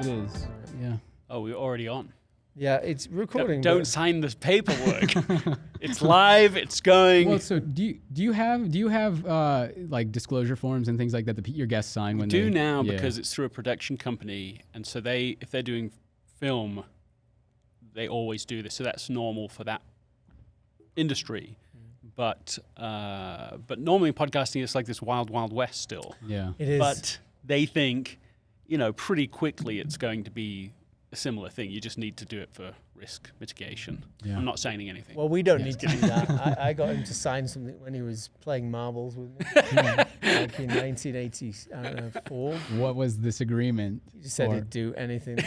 It is. Yeah. Oh, we're already on. Yeah, it's recording. Don't sign this paperwork. It's live. It's going. Well, so do you have like disclosure forms and things like that your guests sign when they do they now because it's through a production company, and so if they're doing film, they always do this. So that's normal for that industry. But normally in podcasting, it's like this wild, wild west still. Yeah, it is. But they think, pretty quickly it's going to be a similar thing. You just need to do it for risk mitigation. Yeah. I'm not signing anything. Well, we don't need to do that. I got him to sign something when he was playing marbles with me, like in 1984. What was this agreement? He just said he'd do anything.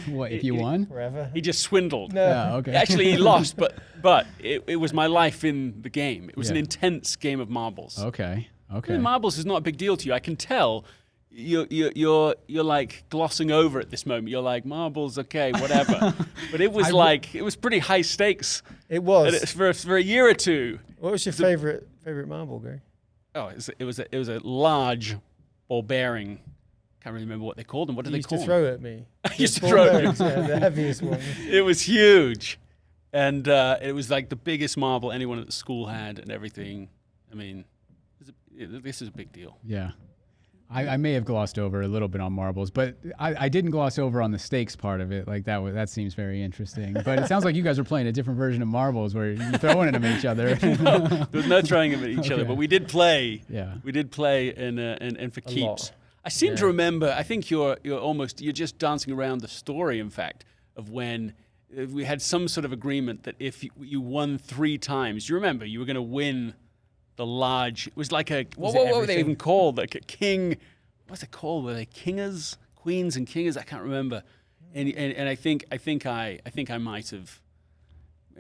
What, if you won? Forever. He just swindled. No. Yeah, okay. Actually, he lost, but it was my life in the game. It was an intense game of marbles. Okay. Marbles is not a big deal to you. I can tell. You're like glossing over at this moment. You're like, marbles, okay, whatever. But it was it was pretty high stakes. It was for a year or two. What was your favorite marble, Greg? Oh, it was a large ball bearing. Can't really remember what they called them. What did they call them? You used to throw at me. I used to throw at me. The heaviest one. It was huge, and it was like the biggest marble anyone at the school had, and everything. I mean, this is a big deal. Yeah. I may have glossed over a little bit on marbles, but I didn't gloss over on the stakes part of it. Like that seems very interesting. But it sounds like you guys are playing a different version of marbles where you're throwing them at each other. No, there was no throwing them at each other, but we did play. Yeah. We did play in for keeps. I seem to remember. I think you're just dancing around the story. In fact, of when we had some sort of agreement that if you won 3 times, you remember you were going to win. The large, it was like what were they even called? Like a king, what's it called? Were they kingers, queens and kingers? I can't remember. And I think I might have.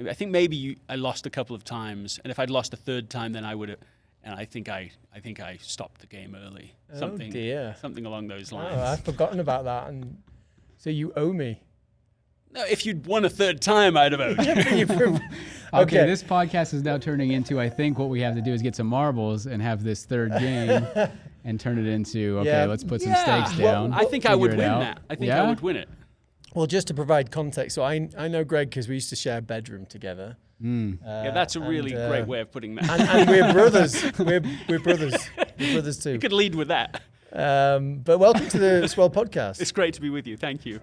I think maybe I lost a couple of times, and if I'd lost a third time, then I would have. And I think I stopped the game early. Something along those lines. Oh, I've forgotten about that, and so you owe me. No, if you'd won a third time, I'd have owed you. Okay, this podcast is now turning into, I think what we have to do is get some marbles and have this third game and turn it into, let's put some stakes down. I think I would win that. I think I would win it. Well, just to provide context, so I know Greg because we used to share a bedroom together. Yeah, that's a really great way of putting that. And we're brothers. We're brothers. We're brothers too. You could lead with that. But welcome to the Swell podcast. It's great to be with you. Thank you.